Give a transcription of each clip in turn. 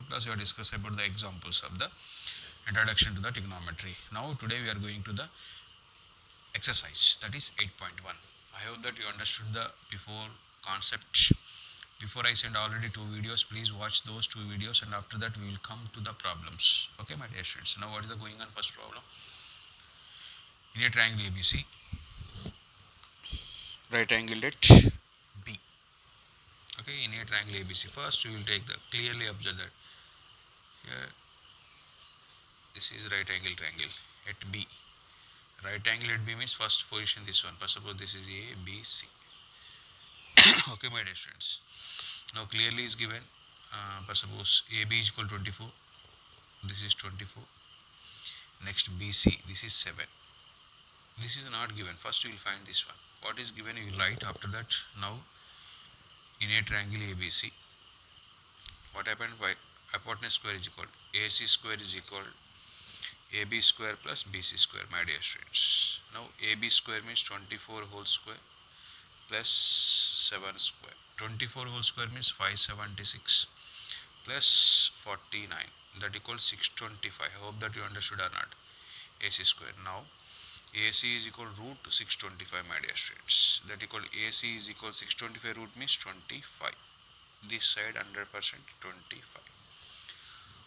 class we have discussed about the examples of the introduction to the trigonometry. Now today we are going to the exercise, that is 8.1. I hope that you understood the before concept. Before I send already two videos, please watch those two videos, and after that we will come to the problems. Okay, my dear students. Now what is the going on first problem? In a triangle ABC, right angle at B. Okay, in a triangle ABC, first we will take the, clearly observe that here this is right angle triangle at B. Right angle at B means first position this one. First suppose this is A, B, C. Okay, my dear students. Now clearly is given. First suppose AB is equal to 24. This is 24. Next BC, this is 7. This is not given. First we will find this one. What is given you will write. After that, now in a triangle ABC, what happened? By hypotenuse square is equal AC square is equal AB square plus BC square, my dear students. Now AB square means 24 whole square plus 7 square. 24 whole square means 576 plus 49, that equals 625. I hope that you understood or not. AC square. Now AC is equal root 625, my dear students. That equal AC is equal 625 root means 25. This side 100% 25.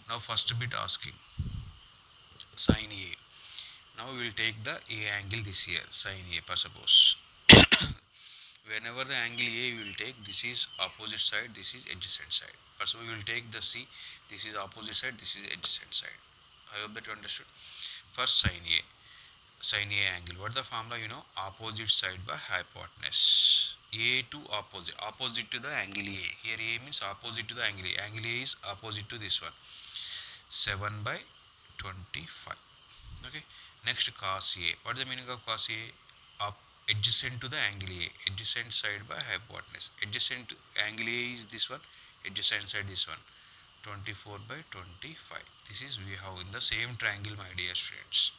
Now first bit asking sin A. Now we will take the A angle this here, sin A per suppose. Whenever the angle A we will take, this is opposite side, this is adjacent side. Per suppose we will take the C, this is opposite side, this is adjacent side. I hope that you understood. First sin A angle. What is the formula? You know, opposite side by hypotenuse. A to opposite to the angle A. Here A means opposite to the angle A. Angle A is opposite to this one. 7 by 25. Okay. Next cos A. What is the meaning of cos A? Adjacent to the angle A. Adjacent side by hypotenuse. Adjacent to angle A is this one. Adjacent side this one. 24 by 25. This is we have in the same triangle, my dear students.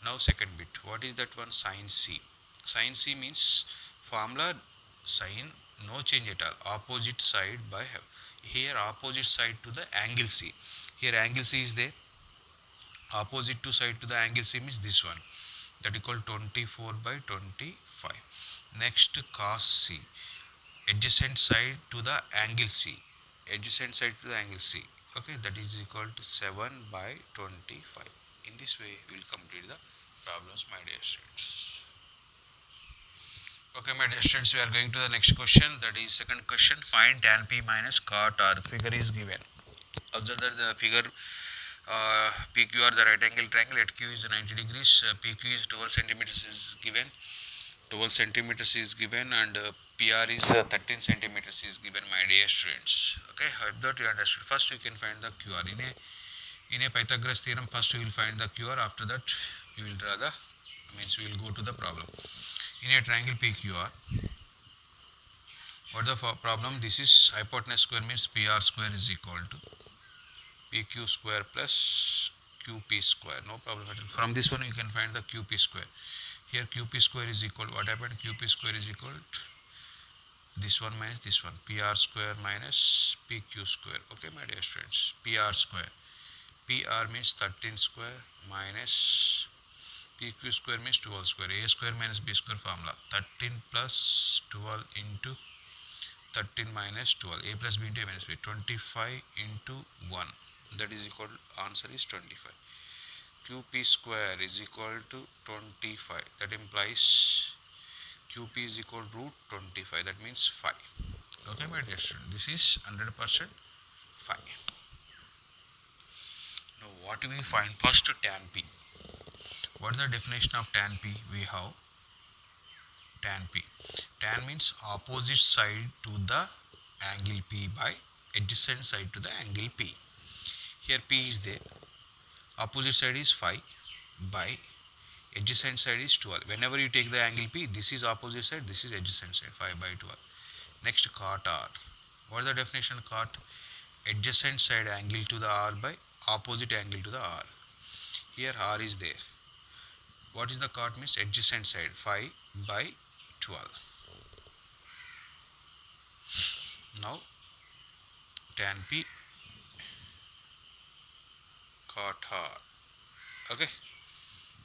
Now second bit. What is that one? Sin C. Sin C means formula sin no change at all. Opposite side by here opposite side to the angle C. Here angle C is there. Opposite to side to the angle C means this one. That equal 24 by 25. Next cos C. Adjacent side to the angle C. Adjacent side to the angle C. Okay, that is equal to 7 by 25. In this way we will complete the problems, my dear students. Okay, my dear students, we are going to the next question. That is second question. Find tan P minus cot R. Figure is given. Observe that the figure PQ, the right angle triangle at Q is 90 degrees. PQ is 12 centimeters is given. 12 centimeters is given, and PR is 13 centimeters is given, my dear students. Okay, I hope that you understood. First you can find the QR. In a Pythagoras theorem, first you will find the QR. After that you will draw the, means we will go to the problem. In a triangle PQR, what the problem? This is hypotenuse square means PR square is equal to PQ square plus QP square. No problem at all. From this one you can find the QP square. Here QP square is equal, what happened? QP square is equal to this one minus this one. PR square minus PQ square. Okay, my dear students. PR square. PR means 13 square minus PQ square means 12 square. A square minus B square formula. 13 plus 12 into 13 minus 12. A plus B into A minus B. 25 into 1. That is equal, answer is 25. QP square is equal to 25. That implies QP is equal to root 25. That means 5. Okay, my dear student. This is 100% 5. Now what do we find? First tan P. What is the definition of tan P? We have tan P. Tan means opposite side to the angle P by adjacent side to the angle P. Here P is there. Opposite side is 5 by adjacent side is 12. Whenever you take the angle P, this is opposite side, this is adjacent side, 5 by 12. Next cot R. What is the definition of cot? Adjacent side angle to the R by opposite angle to the R. Here R is there. What is the cot means? Adjacent side, 5 by 12. Now tan P cot r. Okay,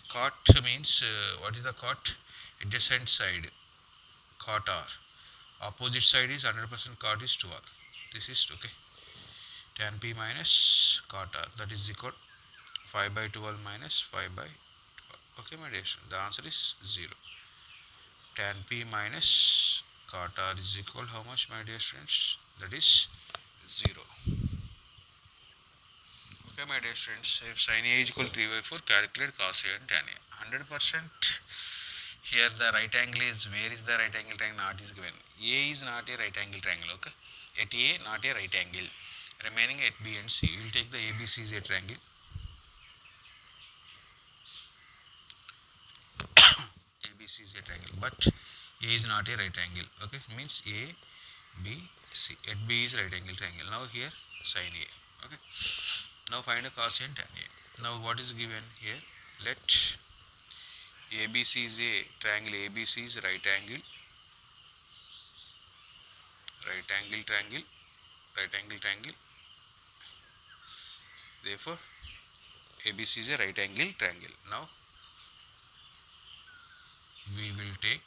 cot means what is the cot? Adjacent side, cot r. Opposite side is 100% cot is 2r. This is okay. Tan p minus cot r, that is equal 5 by 12 minus 5 by 12. Okay, my dear student, the answer is 0. Tan p minus cot r is equal how much, my dear students? That is 0. Okay, my dear students, if sin A is equal to 3 by 4, calculate cos A and tan A. 100%. Here the right angle is, where is the right angle triangle? Not is given. A is not a right angle triangle. Okay, at A not a right angle. Remaining at B and C. We will take the ABC is a triangle. ABC is a triangle, but A is not a right angle. Okay, means A, B, C. At B is right angle triangle. Now here sin A. Okay. Now find a cos A and tan A. Now what is given here? Let ABC is a triangle. ABC is right angle triangle, right angle triangle. Therefore, ABC is a right angle triangle. Now we will take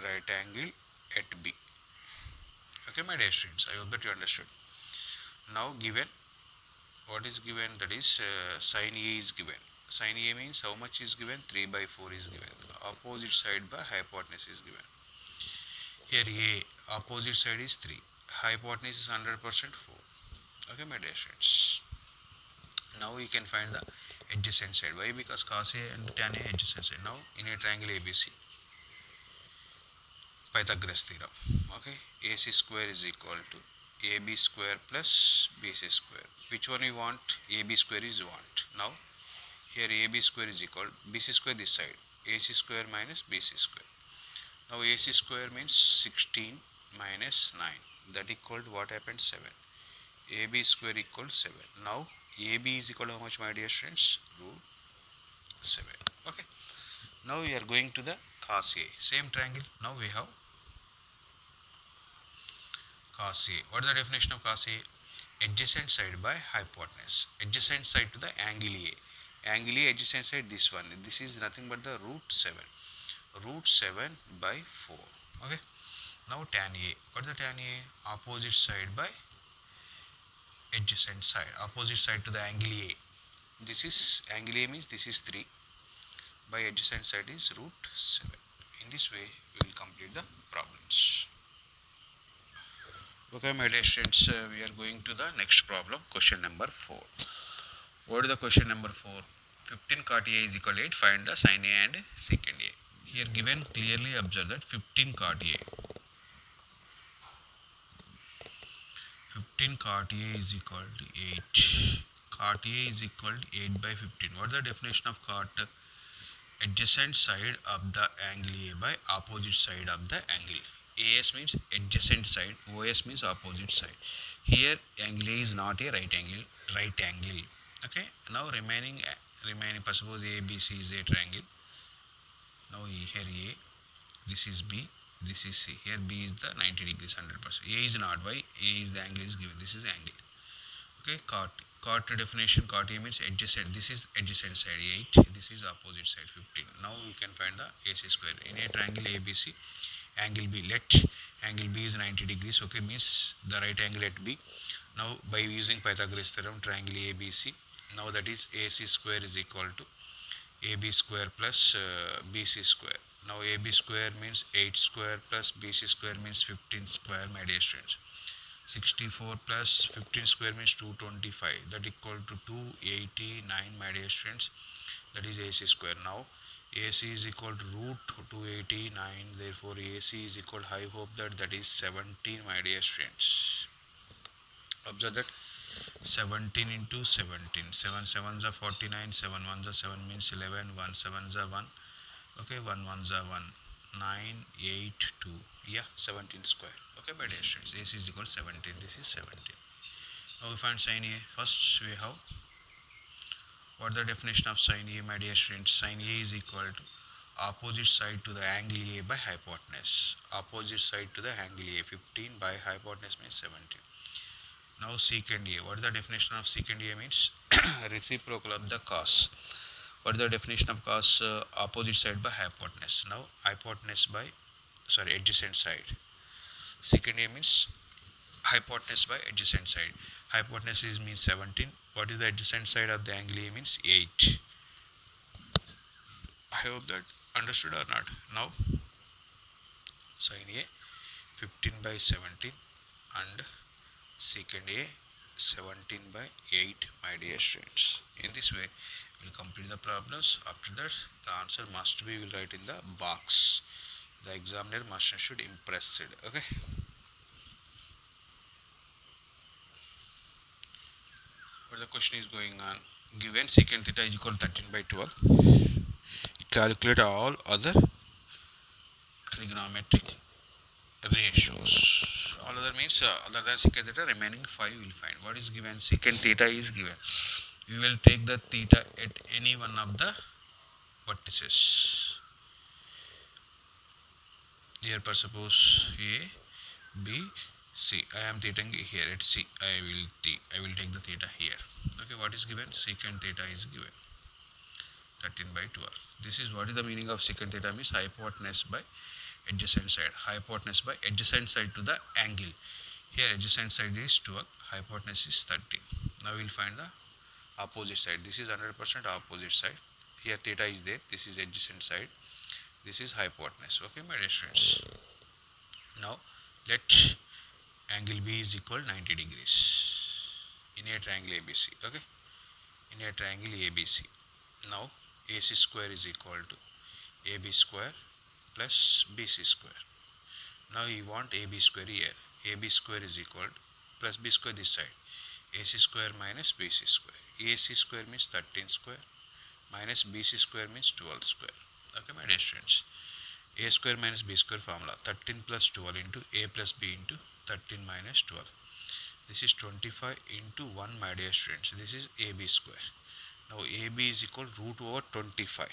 right angle at B. Okay, my dear students, I hope that you understood. Now given, what is given? That is sin A is given. Sin A means how much is given? 3 by 4 is given. Opposite side by hypotenuse is given. Here A, opposite side is 3. Hypotenuse is 100% 4. Okay, my dear students. Now we can find the adjacent side. Why? Because cos A and tan A adjacent side. Now in a triangle ABC, Pythagoras theorem. Okay, AC square is equal to AB square plus BC square. Which one we want? AB square is want. Now here AB square is equal BC square this side. AC square minus BC square. Now AC square means 16 minus 9. That equal to what happened? 7. AB square equal 7. Now AB is equal to how much, my dear friends? Root 7. Okay. Now we are going to the cos A. Same triangle. Now we have cos A. What is the definition of cos A? Adjacent side by hypotenuse. Adjacent side to the angle A. Angle A adjacent side this one. This is nothing but the root 7. Root 7 by 4. Okay. Now tan A. What is the tan A? Opposite side by adjacent side. Opposite side to the angle A. This is angle A means this is 3. By adjacent side is root 7. In this way we will complete the problems. Okay, my dear students, we are going to the next problem, question number 4. What is the question number 4? 15 cot A is equal to 8. Find the sin A and secant A. Here given, clearly observe that 15 cot A. 15 cot A is equal to 8. Cot A is equal to 8 by 15. What is the definition of cot? Adjacent side of the angle A by opposite side of the angle. AS means adjacent side, OS means opposite side. Here angle A is not a right angle. Okay. Now remaining suppose ABC is a triangle. Now here A, this is B, this is C. Here B is the 90 degrees 100%. A is not. Why? A is the angle is given. This is angle. Okay. Cot definition, cot A means adjacent. This is adjacent side 8. This is opposite side 15. Now we can find the AC square. In a triangle ABC, angle B, let angle B is 90 degrees. Okay, means the right angle at B. Now by using Pythagoras theorem, triangle ABC. Now that is AC square is equal to AB square plus BC square. Now AB square means 8 square plus BC square means 15 square, my dear students. 64 plus 15 square means 225. That equal to 289, my dear students. That is AC square. Now AC is equal to root 289. Therefore AC is equal to, I hope that is 17, my dear students. Observe that 17 into 17. 7 sevens are 49. 7 ones are 7 means 11. 1 sevens are 1. Okay, 1 ones are 1. 9, 8, 2. Yeah, 17 square. Okay, my dear students, AC is equal to 17. This is 17. Now we find sin A. First we have, what the definition of sin A, my dear students? Sin A is equal to opposite side to the angle A by hypotenuse. Opposite side to the angle A. 15 by hypotenuse means 17. Now secant A. What is the definition of secant A? Means reciprocal of the cos. What is the definition of cos? Opposite side by hypotenuse. Now hypotenuse by, sorry, adjacent side. Secant A means hypotenuse by adjacent side. Hypotenuse is means 17. What is the adjacent side of the angle A? Means 8. I hope that understood or not. Now sin A 15 by 17 and secant A 17 by 8, my dear students. In this way we will complete the problems. After that the answer must be, will write in the box. The examiner must should impress it. Okay. But the question is going on. Given secant theta is equal to 13 by 12, calculate all other trigonometric ratios. All other means other than secant theta, remaining 5 will find. What is given? Secant theta is given. We will take the theta at any one of the vertices. Here, per suppose A, B, C. I am thetaing here at C. I will take the theta here. Okay, what is given? Secant theta is given 13 by 12. This is what is the meaning of secant theta, means hypotenuse by adjacent side. Hypotenuse by adjacent side to the angle. Here adjacent side is 12, hypotenuse is 13. Now we will find the opposite side. This is 100% opposite side. Here theta is there. This is adjacent side. This is hypotenuse. Okay, my dear students. Now let angle B is equal 90 degrees in a triangle ABC. Okay, in a triangle ABC. Now AC square is equal to AB square plus BC square. Now you want AB square here. AB square is equal to plus B square this side. AC square minus BC square. AC square means 13 square minus BC square means 12 square. Okay, my dear students. A square minus B square formula. 13 plus 12 into A plus B into 13 minus 12. This is 25 into 1, my dear students. This is AB square. Now AB is equal root over 25.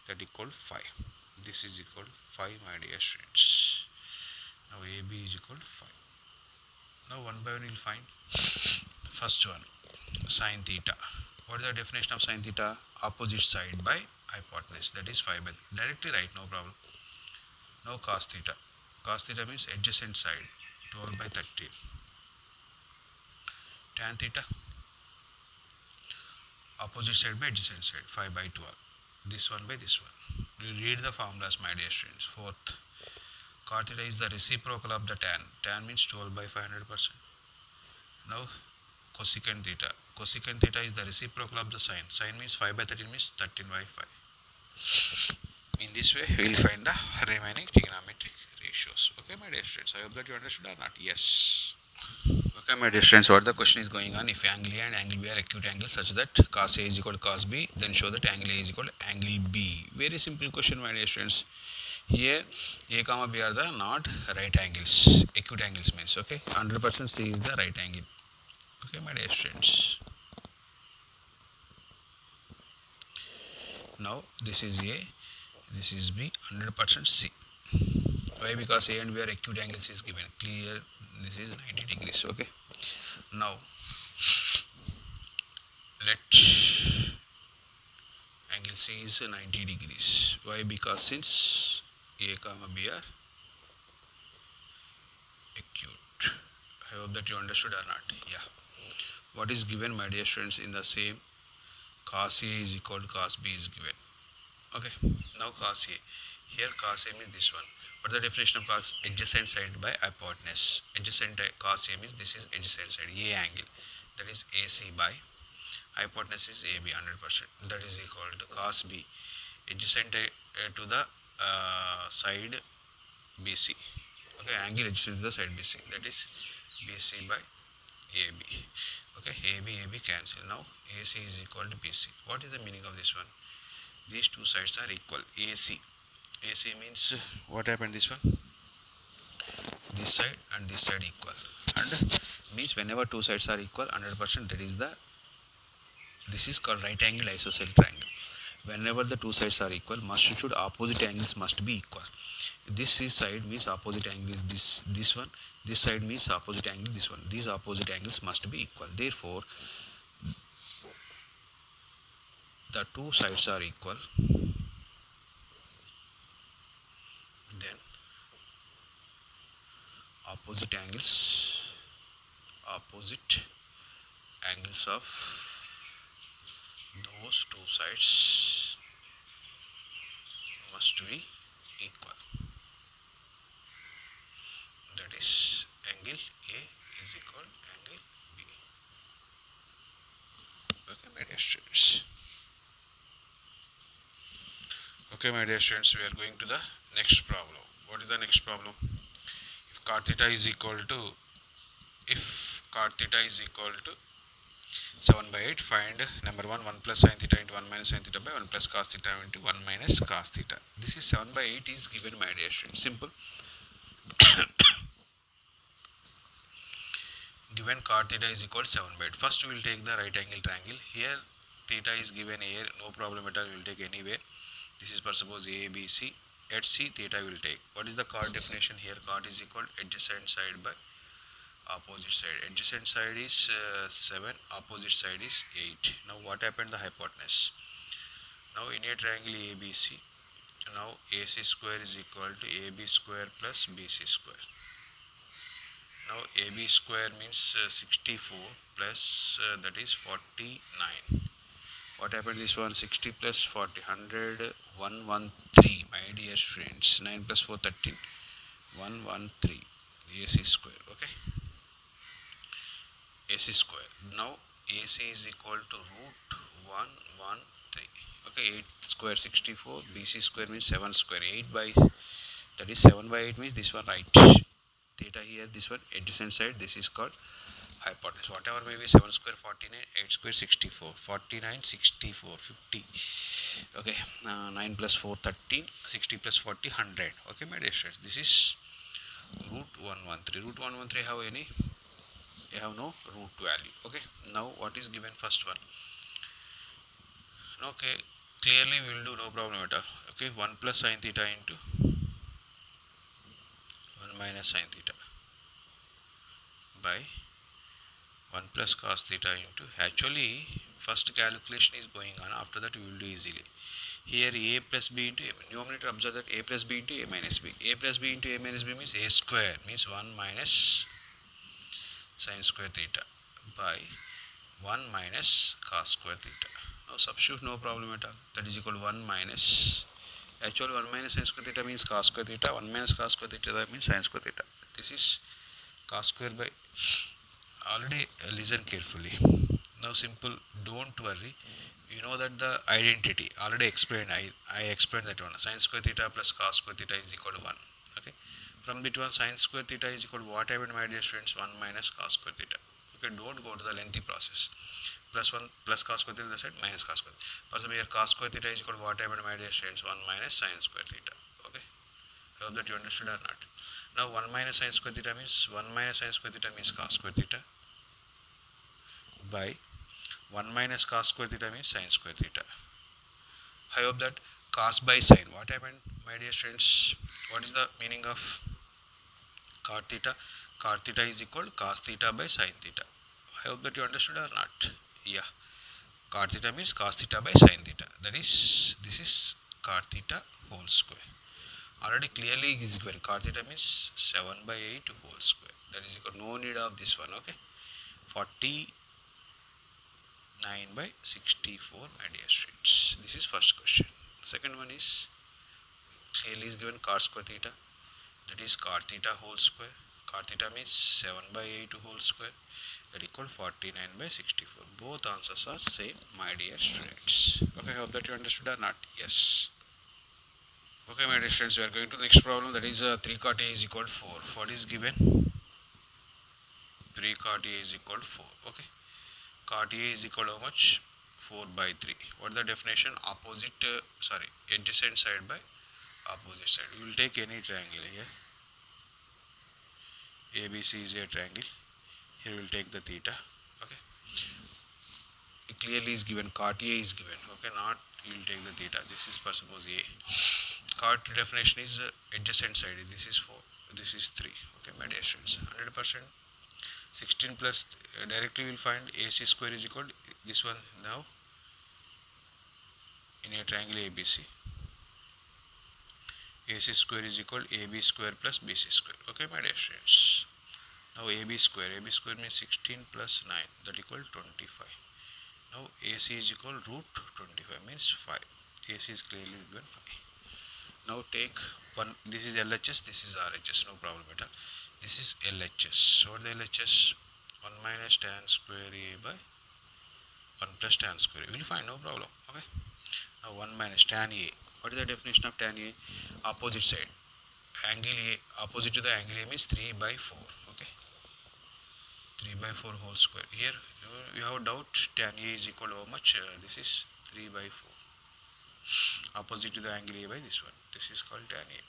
That equal 5. This is equal 5, my dear students. Now AB is equal 5. Now one by one we will find. First one, sin theta. What is the definition of sin theta? Opposite side by hypotenuse, that is 5 by 3. Directly write, no problem. Now cos theta. Cos theta means adjacent side, 12 by 13. Tan theta, opposite side by adjacent side, 5 by 12. This one by this one. You read the formulas, my dear students. Fourth, cot theta is the reciprocal of the tan. Tan means 12 by 500%. Now cosecant theta. Cosecant theta is the reciprocal of the sine. Sine means 5 by 13 means 13 by 5. In this way we will find the remaining trigonometric ratios. Okay, my dear students. I hope that you understood or not. Yes. Okay, my dear students, what the question is going on? If angle A and angle B are acute angles such that cos A is equal to cos B, then show that angle A is equal to angle B. Very simple question, my dear students. Here A comma B are the not right angles. Acute angles means, okay, 100% C is the right angle. Okay, my dear students. Now this is A, this is B, 100% C. Why? Because A and B are acute angles is given. Clear. This is 90 degrees. Okay. Now let angle C is 90 degrees. Why? Because since A comma B are acute. I hope that you understood or not. Yeah. What is given, my dear students, in the same? Cos A is equal to cos B is given. Okay. Now cos A. Here cos A means this one. What is the definition of cos? Adjacent side by hypotenuse. Adjacent cos A means this is adjacent side, A angle. That is AC by hypotenuse is AB 100%. That is equal to cos B. Adjacent to the side BC. Okay, angle adjacent to the side BC. That is BC by AB. Okay, AB cancel. Now AC is equal to BC. What is the meaning of this one? These two sides are equal. AC means what happened this one? This side and this side equal, and means whenever two sides are equal 100%, that is this is called right angle isosceles triangle. Whenever the two sides are equal, should opposite angles must be equal. This is side means opposite angle is this one. This side means opposite angle this one. These opposite angles must be equal. Therefore, the two sides are equal. Then opposite angles of those two sides must be equal. That is, angle A is equal to angle B. Okay, my dear students. Okay, my dear students, we are going to the next problem. What is the next problem? If cot theta is equal to, if cot theta is equal to 7 by 8, find number 1, 1 plus sin theta into 1 minus sin theta by 1 plus cos theta into 1 minus cos theta. This is 7 by 8 is given, my dear students. Simple. Given cot theta is equal to 7 by 8. First we will take the right angle triangle. Here theta is given here, no problem at all, we will take anywhere. This is for suppose A, B, C. At C, theta will take. What is the cot definition here? Cot is equal to adjacent side by opposite side. Adjacent side is 7, opposite side is 8. Now what happened? The hypotenuse. Now in a triangle ABC, now AC square is equal to AB square plus BC square. Now AB square means 64 plus that is 49. What happened this one? 60 plus 40, 100, 113, my dear friends. 9 plus 4, 13, 113, AC square. Okay, AC square. Now AC is equal to root 113. Okay, 8 square 64, BC square means 7 square. 8 by, that is 7 by 8 means this one, right? Theta here, this one adjacent side, this is called hypotenuse. Whatever may be, 7 square 49, 8 square 64, 49, 64, 50. Okay, 9 plus 4, 13, 60 plus 40, 100. Okay, my dear friends, this is root 113. Root 113 have any? You have no root value. Okay, now what is given first one? Okay, clearly we will do, no problem at all. Okay, 1 plus sin theta into 1 minus sin theta by 1 plus cos theta into, actually first calculation is going on, after that we will do easily. Here A plus B into A, numerator observe that A plus B into A minus B. A plus B into A minus B means A square, means 1 minus sin square theta by 1 minus cos square theta. Now substitute, no problem at all. That is equal to 1 minus, actually 1 minus sin square theta means cos square theta, 1 minus cos square theta, that means sin square theta. This is cos square by, already listen carefully. Now simple, don't worry. You know that the identity already explained. I explained that one. Sin square theta plus cos square theta is equal to 1. Okay. From between sin square theta is equal to what happened, my dear students? 1 minus cos square theta. Okay. Don't go to the lengthy process. Plus 1 plus cos square theta, the side minus cos square. For example, here cos square theta is equal to what happened, my dear students? 1 minus sin square theta. Okay. I hope that you understood or not. Now 1 minus sin square theta means 1 minus sin square theta means cos square theta by 1 minus cos square theta means sin square theta. I hope that cos by sin. What happened, my dear students? What is the meaning of cot theta? Cot theta is equal to cos theta by sin theta. I hope that you understood or not. Yeah. Cot theta means cos theta by sin theta. That is, this is cot theta whole square. Already clearly is given. Cot theta means 7 by 8 whole square. That is equal. No need of this one. Okay. 49 by 64, my dear students. This is first question. Second one is clearly is given cot square theta, that is cot theta whole square. Cot theta means 7 by 8 whole square, that equal 49 by 64. Both answers are same, my dear students. Okay, I hope that you understood or not. Yes. Okay, my dear students, we are going to the next problem, that is 3 cot A is equal to 4. What is given? 3 cot A is equal to 4. Okay. Cot A is equal to how much? 4 by 3. What is the definition? Opposite, adjacent side by opposite side. We will take any triangle here. ABC is a triangle. Here we will take the theta. Okay. It clearly is given. Cot A is given. Okay. Not you will take the theta. This is for suppose A. Third definition is adjacent side. This is 4, this is 3. Okay, my dear students, 100%. 16 plus directly we will find AC square is equal to this one. Now in a triangle ABC, AC square is equal to AB square plus BC square. Okay, my dear students. Now AB square means 16 plus 9, that equal 25. Now AC is equal root 25 means 5. AC is clearly given 5. Now take one, this is LHS, this is RHS, no problem at all. This is LHS. What is the LHS? 1 minus tan square A by 1 plus tan square A. We will find, no problem. Okay. Now 1 minus tan A. What is the definition of tan A? Opposite side. Angle A, opposite to the angle A means 3 by 4. Okay. 3 by 4 whole square. Here you have doubt, tan A is equal to how much? This is 3 by 4. Opposite to the angle A by this one. This is called tan A.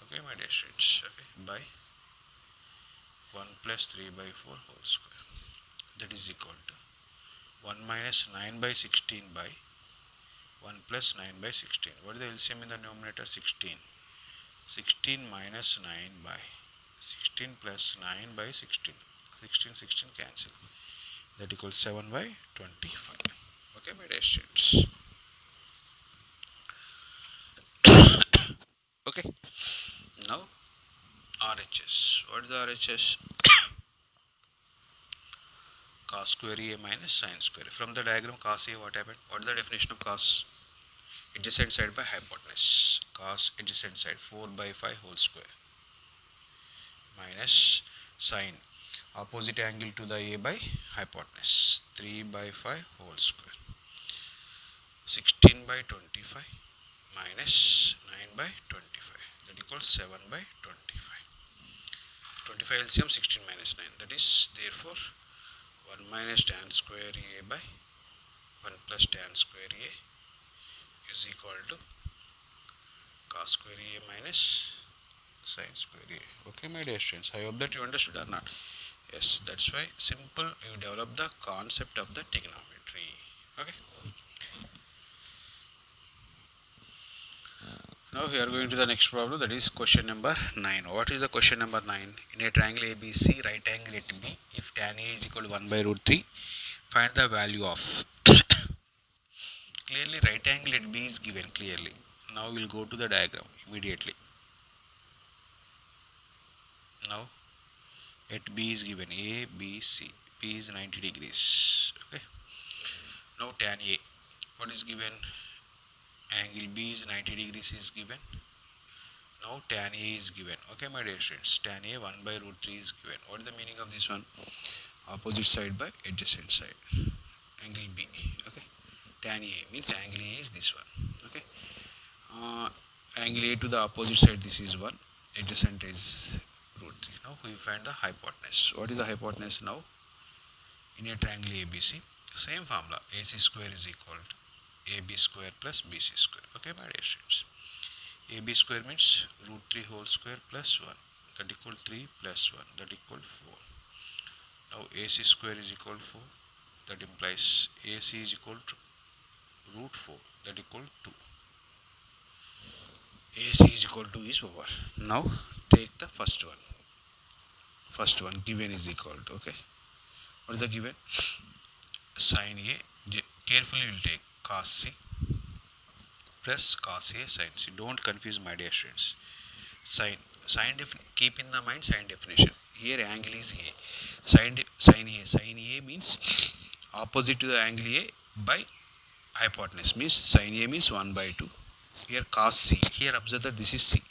Okay, my dear students. Okay, by 1 plus 3 by 4 whole square. That is equal to 1 minus 9 by 16 by 1 plus 9 by 16. What is the LCM in the numerator? 16. 16 minus 9 by 16 plus 9 by 16. 16 cancel. That equals 7 by 25. Okay, my dear students. Okay. Now RHS. What is the RHS? Cos square A minus sin square. From the diagram cos A, what happened? What is the definition of cos? Adjacent side by hypotenuse. Cos adjacent side 4 by 5 whole square minus sin opposite angle to the A by hypotenuse 3 by 5 whole square. 16 by 25 minus 9 by 25, that equals 7 by 25. 25 LCM 16 minus 9, that is therefore 1 minus tan square A by 1 plus tan square A is equal to cos square A minus sin square A. Okay, my dear students, I hope that you understood or not. Yes, that's why simple you develop the concept of the trigonometry. Okay. Now we are going to the next problem, that is question number 9. What is the question number 9? In a triangle ABC, right angle at B, if tan A is equal to 1 by root 3, find the value of clearly right angle at B is given clearly. Now we will go to the diagram immediately. Now at B is given A, B, C. B is 90 degrees. Okay. Now tan A, what is given? Angle B is 90 degrees is given. Now tan A is given. Okay, my dear students, tan A 1 by root 3 is given. What is the meaning of this one? Opposite side by adjacent side. Angle B. Okay. Tan A means angle A is this one. Okay. Angle A to the opposite side, this is 1. Adjacent is root 3. Now we find the hypotenuse. What is the hypotenuse now? In a triangle ABC, same formula. AC square is equal to AB square plus BC square. Okay, my dear students. AB square means root 3 whole square plus 1, that equal 3 plus 1, that equal 4. Now AC square is equal to 4, that implies AC is equal to root 4, that equal 2. AC is equal to is over. Now take the first one. First one given is equal to, okay. What is the given? Sin A, carefully we will take cos C plus cos A sin C. Don't confuse, my dear students. Sin keep in the mind sin definition. Here angle is A. Sin A means opposite to the angle A by hypotenuse, means sin A means 1 by 2. Here cos C. Here observe that this is C.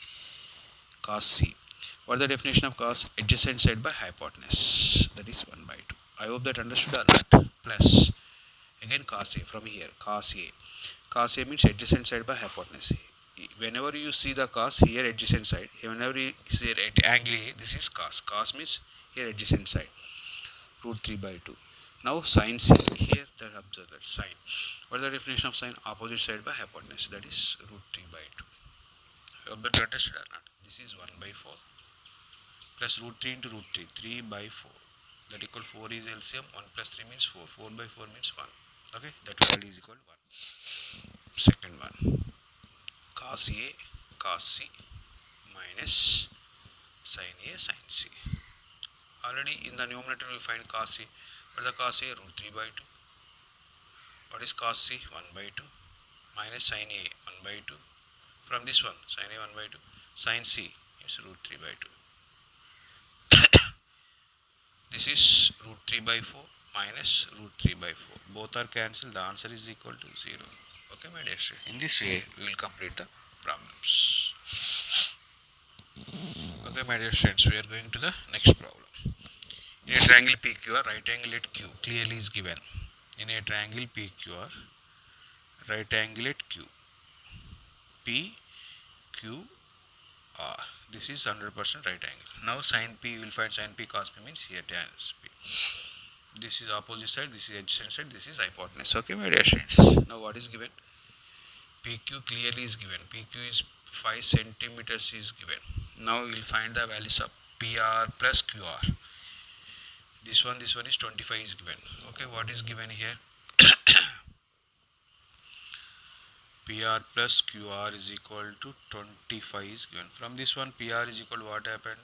Cos C. What is the definition of cos? Adjacent side by hypotenuse. That is 1 by 2. I hope that understood or not. Plus again cos A from here. Cos A. Cos A means adjacent side by hypotenuse. Whenever you see the cos, here adjacent side. Whenever you see at angle A, this is cos. Cos means here adjacent side. Root 3 by 2. Now sin C. Here that observe that sin. What is the definition of sin? Opposite side by hypotenuse. That is root 3 by 2. I hope that you understood or not. This is 1 by 4 plus root 3 into root 3. 3 by 4. That equal 4 is LCM. 1 plus 3 means 4. 4 by 4 means 1. Okay. That value is equal to 1. Second one. Cos A cos C minus sin A sin C. Already in the numerator we find cos C. What is the cos A? Root 3 by 2. What is cos C? 1 by 2 minus sin A 1 by 2. From this one, sin A 1 by 2. Sin C is root 3 by 2. This is root 3 by 4 minus root 3 by 4. Both are cancelled. The answer is equal to 0. Okay, my dear student. In this way, we will complete the problems. Okay, my dear students, we are going to the next problem. In a triangle PQR, right angle at Q clearly is given. In a triangle PQR, right angle at Q, PQR. This is 100% right angle. Now sin P, you will find sin P cos P means here tan P. This is opposite side, this is adjacent side, this is hypotenuse. Okay, my dear students. Now what is given? PQ clearly is given. PQ is 5 centimeters is given. Now we will find the values of PR plus QR. This one is 25 is given. Okay, what is given here? PR plus QR is equal to 25 is given. From this one, PR is equal to what happened?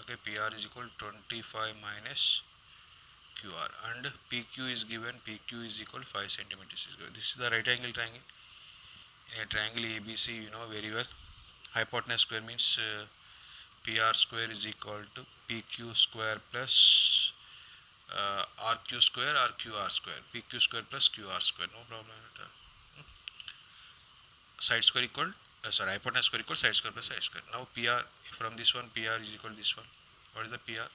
Okay, PR is equal to 25 minus QR, and PQ is given. PQ is equal to 5 centimeters is given. This is the right angle triangle. In a triangle ABC, you know very well. Hypotenuse square means PR square is equal to PQ square plus RQ square or QR square. PQ square plus QR square. No problem at all. Side square equal hypotenuse square equal side square plus side square. Now PR, from this one, PR is equal to this one. What is the PR?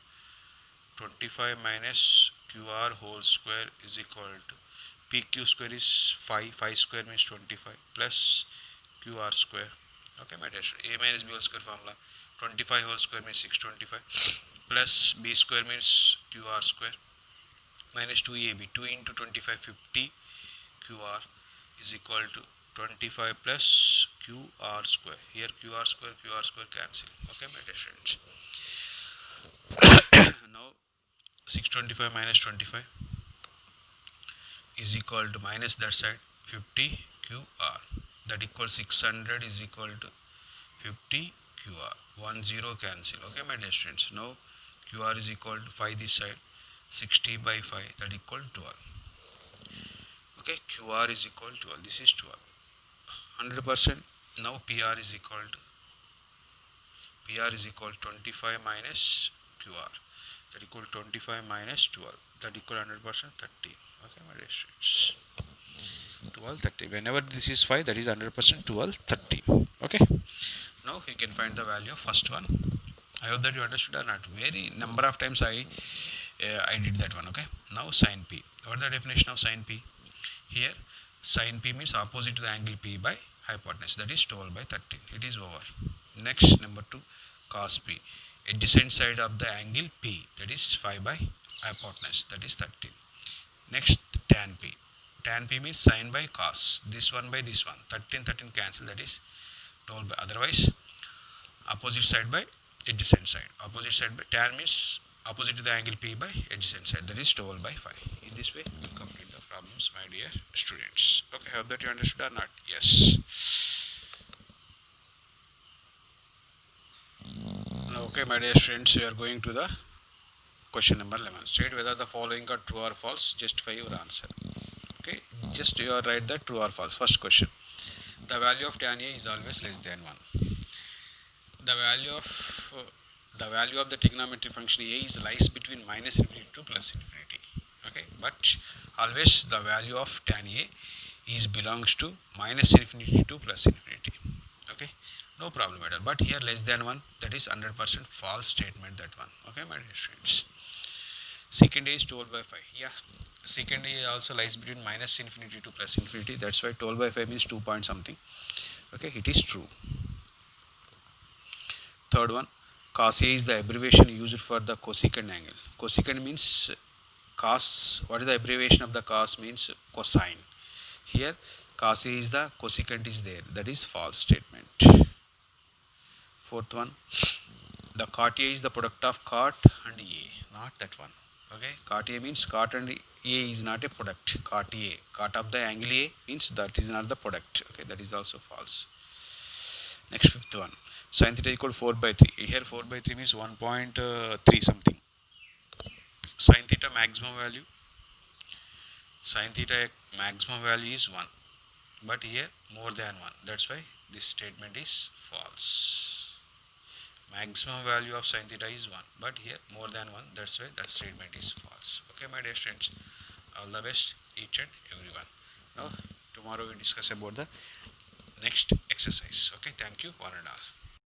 25 minus QR whole square is equal to PQ square is 5 square means 25 plus QR square. Okay, my dear, A minus B whole square formula. 25 whole square means 625 plus B square means QR square minus 2AB. 2 into 25, 50 QR is equal to 25 plus QR square. Here QR square cancel. Okay, my dear friends. Now 625 minus 25 is equal to minus that side 50 QR. That equals 600 is equal to 50 QR. 1 0 cancel. Okay, my dear students. Now QR is equal to 5 this side. 60 by 5 that equal to 12. Okay, QR is equal to 12. This is 12. 100%. Now PR is equal to 25 minus QR. That equal 25 minus 12. That equal 100% 30. Okay, my dear students. 12 30. Whenever this is 5, that is 100% 12 30. Okay. Now you can find the value of first one. I hope that you understood or not. Very number of times I did that one. Okay. Now sin P. What is the definition of sin P? Here sin P means opposite to the angle P by hypotenuse. That is 12 by 13. It is over. Next, number 2, cos P. Adjacent side of the angle P, that is 5 by hypotenuse, that is 13. Next, tan P. Tan P means sin by cos. This one by this one. 13 cancel, that is 12 by. Otherwise, opposite side by adjacent side. Opposite side by tan means opposite to the angle P by adjacent side, that is 12 by 5. In this way, we will complete the problems, my dear students. Okay, hope that you understood or not? Yes. Okay, my dear students, we are going to the question number 11. State whether the following are true or false. Justify your answer. Okay, just you are write the true or false. First question: the value of tan A is always less than 1. The value of the trigonometric function A is lies between minus infinity to plus infinity. Okay, but always the value of tan A is belongs to minus infinity to plus infinity. Okay, no problem at all. But here less than 1, that is 100% false statement, that one. Okay, my dear friends. Secant A is 12 by 5. Yeah, secant A also lies between minus infinity to plus infinity. That's why 12 by 5 means 2 point something. Okay, it is true. Third one, cos A is the abbreviation used for the cosecant angle. Cosecant means cos. What is the abbreviation of the cos? Means cosine. Here cos A is the cosecant is there. That is false statement. Fourth one, the cot A is the product of cot and A. Not that one. Okay, cot A means cot and A is not a product. Cot A, cot of the angle A means that is not the product. Okay, that is also false. Next fifth one, sin theta equal 4 by 3. Here 4 by 3 means 1.3 something. Sin theta maximum value, sin theta maximum value is 1, but here more than 1, that's why this statement is false. Maximum value of sin theta is 1, but here more than 1, that's why that statement is false. Okay my dear friends, all the best each and everyone. Now tomorrow we discuss about the next exercise. Okay, thank you one and all.